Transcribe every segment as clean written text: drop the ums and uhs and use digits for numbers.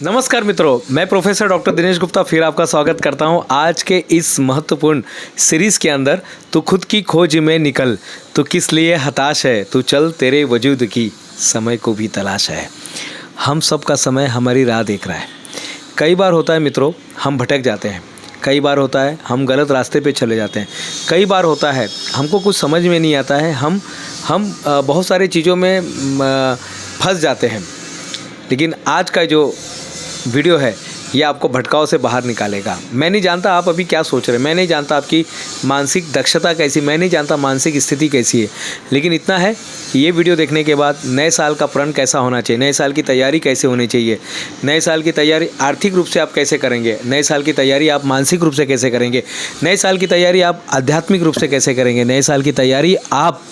नमस्कार मित्रों, मैं प्रोफेसर डॉक्टर दिनेश गुप्ता फिर आपका स्वागत करता हूं आज के इस महत्वपूर्ण सीरीज़ के अंदर। तू खुद की खोज में निकल, तू किस लिए हताश है, तू चल तेरे वजूद की समय को भी तलाश है। हम सब का समय हमारी राह देख रहा है। कई बार होता है मित्रों, हम भटक जाते हैं। कई बार होता है हम गलत रास्ते पे चले जाते हैं। कई बार होता है हमको कुछ समझ में नहीं आता है, हम बहुत सारी चीज़ों में फंस जाते हैं। लेकिन आज का जो वीडियो है ये आपको भटकाव से बाहर निकालेगा। मैं नहीं जानता आप अभी क्या सोच रहे हैं, मैं नहीं जानता आपकी मानसिक दक्षता कैसी, मैं नहीं जानता मानसिक स्थिति कैसी है, लेकिन इतना है कि ये वीडियो देखने के बाद नए साल का प्रण कैसा होना चाहिए, नए साल की तैयारी कैसे होनी चाहिए, नए साल की तैयारी आर्थिक रूप से आप कैसे करेंगे, नए साल की तैयारी आप मानसिक रूप से कैसे करेंगे, नए साल की तैयारी आप आध्यात्मिक रूप से कैसे करेंगे, नए साल की तैयारी आप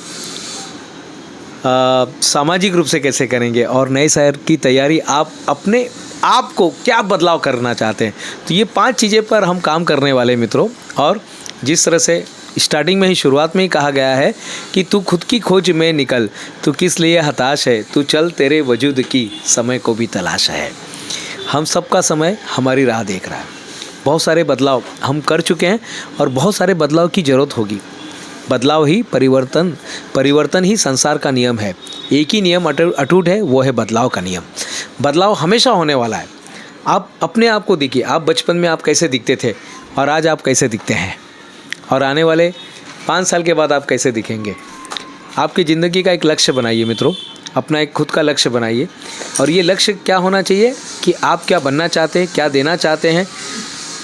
सामाजिक रूप से कैसे करेंगे, और नए साल की तैयारी आप अपने आपको क्या बदलाव करना चाहते हैं। तो ये 5 चीज़ें पर हम काम करने वाले मित्रों। और जिस तरह से स्टार्टिंग में ही, शुरुआत में ही कहा गया है कि तू खुद की खोज में निकल, तू किस लिए हताश है, तू चल तेरे वजूद की समय को भी तलाश है। हम सबका समय हमारी राह देख रहा है। बहुत सारे बदलाव हम कर चुके हैं और बहुत सारे बदलाव की ज़रूरत होगी। बदलाव ही परिवर्तन ही संसार का नियम है। एक ही नियम अटूट है, वो है बदलाव का नियम। बदलाव हमेशा होने वाला है। आप अपने आप को देखिए, आप बचपन में आप कैसे दिखते थे और आज आप कैसे दिखते हैं, और आने वाले 5 साल के बाद आप कैसे दिखेंगे। आपकी ज़िंदगी का एक लक्ष्य बनाइए मित्रों, अपना एक खुद का लक्ष्य बनाइए। और ये लक्ष्य क्या होना चाहिए कि आप क्या बनना चाहते हैं, क्या देना चाहते हैं।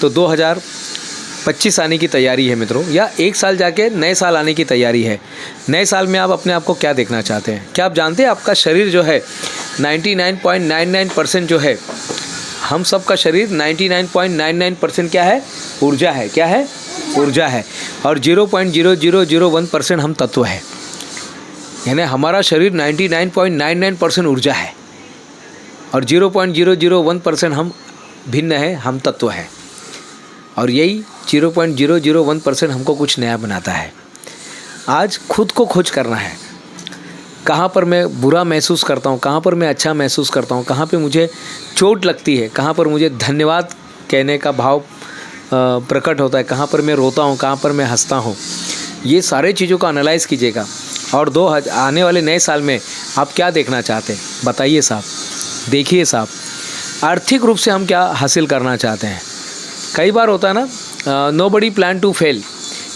तो 2025 आने की तैयारी है मित्रों, या 1 साल जाके नए साल आने की तैयारी है। नए साल में आप अपने आप को क्या देखना चाहते हैं। क्या आप जानते हैं आपका शरीर जो है 99.99% जो है, हम सब का शरीर 99.99% क्या है, ऊर्जा है। क्या है, ऊर्जा है। और 0.0001% हम तत्व है। यानी हमारा शरीर 99.99% ऊर्जा है और 0.001% हम भिन्न है, हम तत्व है। और यही 0.001% हमको कुछ नया बनाता है। आज खुद को खोज करना है। कहाँ पर मैं बुरा महसूस करता हूँ, कहाँ पर मैं अच्छा महसूस करता हूँ, कहाँ पे मुझे चोट लगती है, कहाँ पर मुझे धन्यवाद कहने का भाव प्रकट होता है, कहाँ पर मैं रोता हूँ, कहाँ पर मैं हंसता हूँ। ये सारे चीज़ों को एनालाइज़ कीजिएगा। और आने वाले नए साल में आप क्या देखना चाहते हैं, बताइए साहब, देखिए साहब। आर्थिक रूप से हम क्या हासिल करना चाहते हैं। कई बार होता है ना, nobody plan to fail.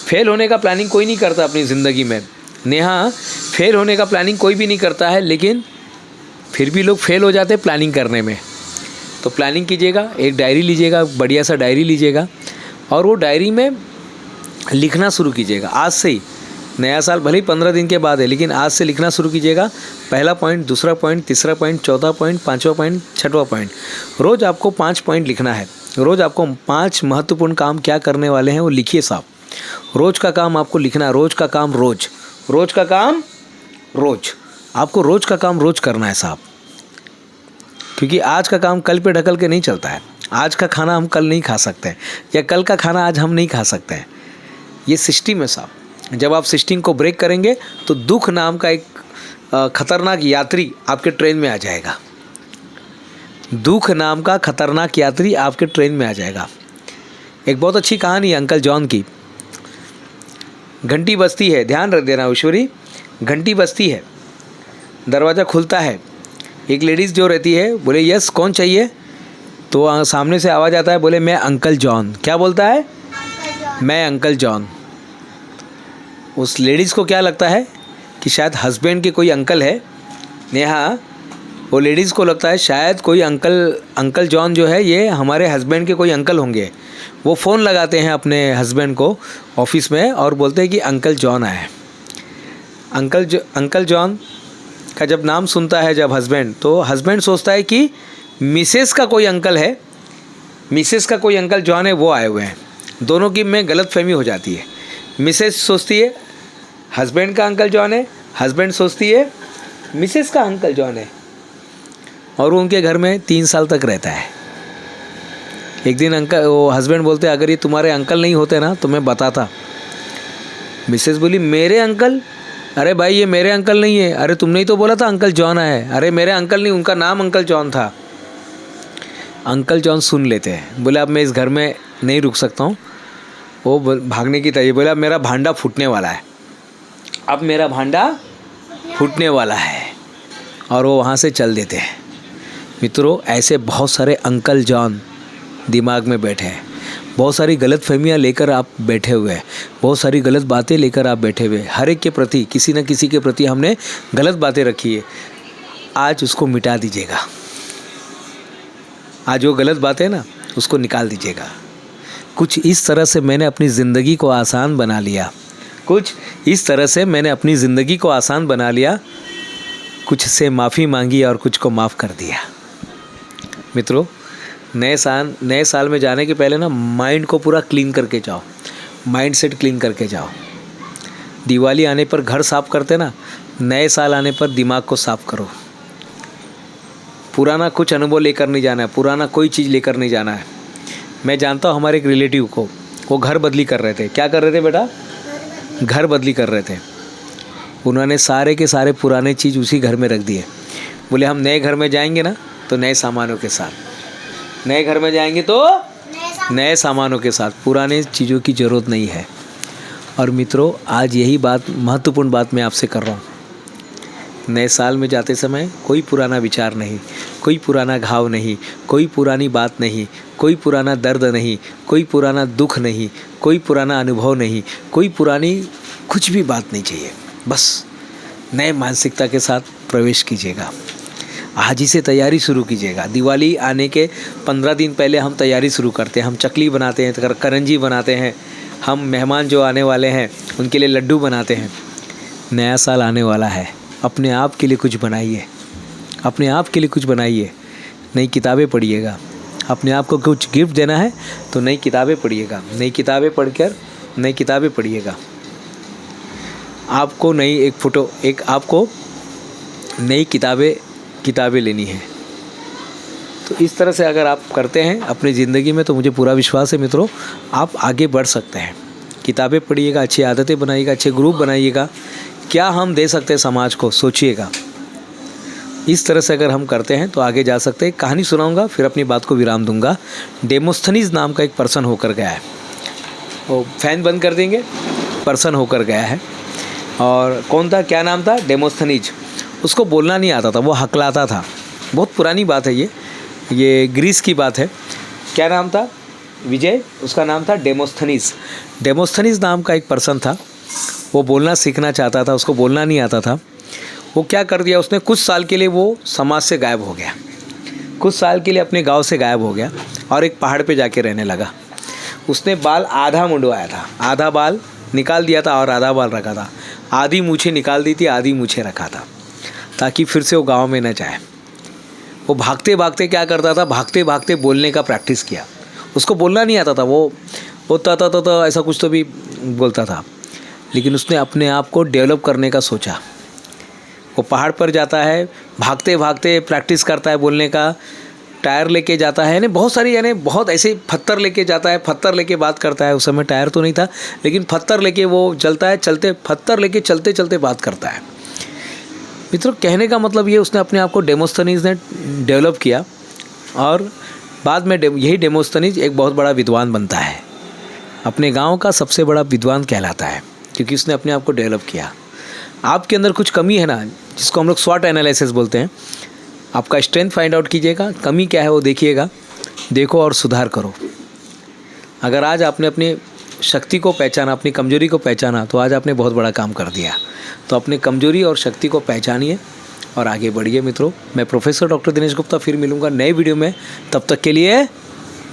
Fail होने का प्लानिंग कोई नहीं करता अपनी ज़िंदगी में। नेहा, फेल होने का प्लानिंग कोई भी नहीं करता है, लेकिन फिर भी लोग फेल हो जाते हैं प्लानिंग करने में। तो प्लानिंग कीजिएगा, एक डायरी लीजिएगा, बढ़िया सा डायरी लीजिएगा और वो डायरी में लिखना शुरू कीजिएगा। आज से ही, नया साल भले ही 15 दिन के बाद है, लेकिन आज से लिखना शुरू कीजिएगा। पहला पॉइंट, दूसरा पॉइंट, तीसरा पॉइंट, चौथा पॉइंट, 5वां पॉइंट, 6वां पॉइंट। रोज़ आपको 5 पॉइंट लिखना है। रोज़ आपको 5 महत्वपूर्ण काम क्या करने वाले हैं वो लिखिए साहब। रोज़ का काम आपको लिखना है। रोज़ का काम रोज़, रोज़ का काम रोज़, आपको रोज़ का काम रोज़ करना है साहब। क्योंकि आज का काम कल पे ढकल के नहीं चलता है। आज का खाना हम कल नहीं खा सकते हैं, या कल का खाना आज हम नहीं खा सकते हैं। ये सिस्टम है साहब। जब आप सिस्टम को ब्रेक करेंगे तो दुख नाम का एक खतरनाक यात्री आपके ट्रेन में आ जाएगा। दुख नाम का खतरनाक यात्री आपके ट्रेन में आ जाएगा। एक बहुत अच्छी कहानी है अंकल जॉन की। घंटी बजती है, ध्यान रख देना ईश्वरी, घंटी बजती है, दरवाज़ा खुलता है। एक लेडीज़ जो रहती है बोले यस कौन चाहिए, तो सामने से आवाज़ आता है, बोले मैं अंकल जॉन। क्या बोलता है, मैं अंकल जॉन। उस लेडीज़ को क्या लगता है कि शायद हस्बैंड के कोई अंकल है। नेहा, वो लेडीज़ को लगता है शायद कोई अंकल जॉन जो है ये हमारे हस्बैंड के कोई अंकल होंगे। वो फ़ोन लगाते हैं अपने हस्बैंड को ऑफिस में और बोलते हैं कि अंकल जॉन आए। अंकल जॉन का जब नाम सुनता है जब हस्बैंड, तो हस्बैंड सोचता है कि मिसेस का कोई अंकल है, मिसेस का कोई अंकल जॉन है, वो आए हुए हैं। दोनों की में गलतफहमी हो जाती है। मिसेस सोचती है हस्बैंड का अंकल जॉन है, हस्बैंड सोचती है मिसेस का अंकल जॉन है, और वो उनके घर में 3 साल तक रहता है। एक दिन वो हस्बैंड बोलते अगर ये तुम्हारे अंकल नहीं होते ना तो मैं बताता। मिसेस बोली मेरे अंकल, अरे भाई ये मेरे अंकल नहीं है। अरे तुमने ही तो बोला था अंकल जॉन आए। अरे मेरे अंकल नहीं, उनका नाम अंकल जॉन था। अंकल जॉन सुन लेते हैं। बोले अब मैं इस घर में नहीं रुक सकता हूँ। वो भागने की तैयारी, बोला मेरा भांडा फूटने वाला है, अब मेरा भांडा फूटने वाला है, और वो वहाँ से चल देते हैं। मित्रों, ऐसे बहुत सारे अंकल जॉन दिमाग में बैठे हैं, बहुत सारी गलत फहमियाँ लेकर आप बैठे हुए हैं, बहुत सारी गलत बातें लेकर आप बैठे हुए हैं। हर एक के प्रति, किसी न किसी के प्रति हमने गलत बातें रखी है। आज उसको मिटा दीजिएगा। आज वो गलत बात है ना, उसको निकाल दीजिएगा। कुछ इस तरह से मैंने अपनी ज़िंदगी को आसान बना लिया, कुछ इस तरह से मैंने अपनी ज़िंदगी को आसान बना लिया। कुछ से माफ़ी मांगी और कुछ को माफ़ कर दिया। मित्रों, नए साल में जाने के पहले ना माइंड को पूरा क्लीन करके जाओ, माइंड सेट क्लीन करके जाओ। दिवाली आने पर घर साफ़ करते ना, नए साल आने पर दिमाग को साफ़ करो। पुराना कुछ अनुभव लेकर नहीं जाना है, पुराना कोई चीज़ लेकर नहीं जाना है। मैं जानता हूँ हमारे एक रिलेटिव को, वो घर बदली कर रहे थे। क्या कर रहे थे बेटा? घर बदली कर रहे थे। उन्होंने सारे के सारे पुराने चीज़ उसी घर में रख दिए। बोले हम नए घर में जाएंगे ना तो नए सामानों के साथ, नए घर में जाएंगे तो नए सामानों के साथ, पुराने चीज़ों की ज़रूरत नहीं है। और मित्रों, आज यही बात, महत्वपूर्ण बात मैं आपसे कर रहा हूँ। नए साल में जाते समय कोई पुराना विचार नहीं, कोई पुराना घाव नहीं, कोई पुरानी बात नहीं, कोई पुराना दर्द नहीं, कोई पुराना दुख नहीं, कोई पुराना अनुभव नहीं, कोई पुरानी कुछ भी बात नहीं चाहिए। बस नए मानसिकता के साथ प्रवेश कीजिएगा। आज ही से तैयारी शुरू कीजिएगा। दिवाली आने के 15 दिन पहले हम तैयारी शुरू करते हैं। हम चकली बनाते हैं, करंजी बनाते हैं, हम मेहमान जो आने वाले हैं उनके लिए लड्डू बनाते हैं। नया साल आने वाला है, अपने आप के लिए कुछ बनाइए, अपने आप के लिए कुछ बनाइए। नई किताबें पढ़िएगा। अपने आप को कुछ गिफ्ट देना है तो नई किताबें पढ़िएगा। नई किताबें पढ़कर नई किताबें पढ़िएगा। आपको आपको नई किताबें लेनी है। तो इस तरह से अगर आप करते हैं अपनी ज़िंदगी में, तो मुझे पूरा विश्वास है मित्रों, आप आगे बढ़ सकते हैं। किताबें पढ़िएगा, अच्छी आदतें बनाइएगा, अच्छे ग्रुप बनाइएगा। क्या हम दे सकते हैं समाज को, सोचिएगा। इस तरह से अगर हम करते हैं तो आगे जा सकते हैं। कहानी सुनाऊंगा, फिर अपनी बात को विराम दूंगा। डेमोस्थनीज नाम का एक पर्सन होकर गया है। वो फैन बंद कर देंगे, पर्सन होकर गया है। और कौन था, क्या नाम था? डेमोस्थनीज। उसको बोलना नहीं आता था, वो हकलाता था। बहुत पुरानी बात है ये ग्रीस की बात है। क्या नाम था? विजय, उसका नाम था डेमोस्थनीज। डेमोस्थनीज नाम का एक पर्सन था। वो बोलना सीखना चाहता था, उसको बोलना नहीं आता था। वो क्या कर दिया उसने, कुछ साल के लिए वो समाज से गायब हो गया, कुछ साल के लिए अपने गांव से गायब हो गया और एक पहाड़ पे जाके रहने लगा। उसने बाल आधा मुंडवाया था, आधा बाल निकाल दिया था और आधा बाल रखा था। आधी मूछें निकाल दी थी, आधी मूछें रखा था, ताकि फिर से वो गाँव में न जाए। वो भागते भागते क्या करता था, भागते भागते बोलने का प्रैक्टिस किया। उसको बोलना नहीं आता था, वो होता था तो ऐसा कुछ तो भी बोलता था, लेकिन उसने अपने आप को डेवलप करने का सोचा। वो पहाड़ पर जाता है, भागते भागते प्रैक्टिस करता है बोलने का। टायर लेके जाता है, बहुत ऐसे पत्थर लेके जाता है, पत्थर लेके बात करता है। उस समय टायर तो नहीं था, लेकिन पत्थर लेके वो चलता है, पत्थर लेके चलते चलते बात करता है। मित्रों, कहने का मतलब ये, उसने अपने आप को डेमोस्थनीज ने डेवलप किया और बाद में यही डेमोस्थनीज एक बहुत बड़ा विद्वान बनता है। अपने गाँव का सबसे बड़ा विद्वान कहलाता है, क्योंकि उसने अपने आप को डेवलप किया। आपके अंदर कुछ कमी है ना, जिसको हम लोग स्वॉट एनालिसिस बोलते हैं। आपका स्ट्रेंथ फाइंड आउट कीजिएगा, कमी क्या है वो देखिएगा, देखो और सुधार करो। अगर आज आपने अपनी शक्ति को पहचाना, अपनी कमजोरी को पहचाना, तो आज आपने बहुत बड़ा काम कर दिया। तो अपने कमजोरी और शक्ति को पहचानिए और आगे बढ़िए। मित्रों, मैं प्रोफेसर डॉक्टर दिनेश गुप्ता फिर मिलूँगा नए वीडियो में। तब तक के लिए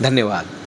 धन्यवाद।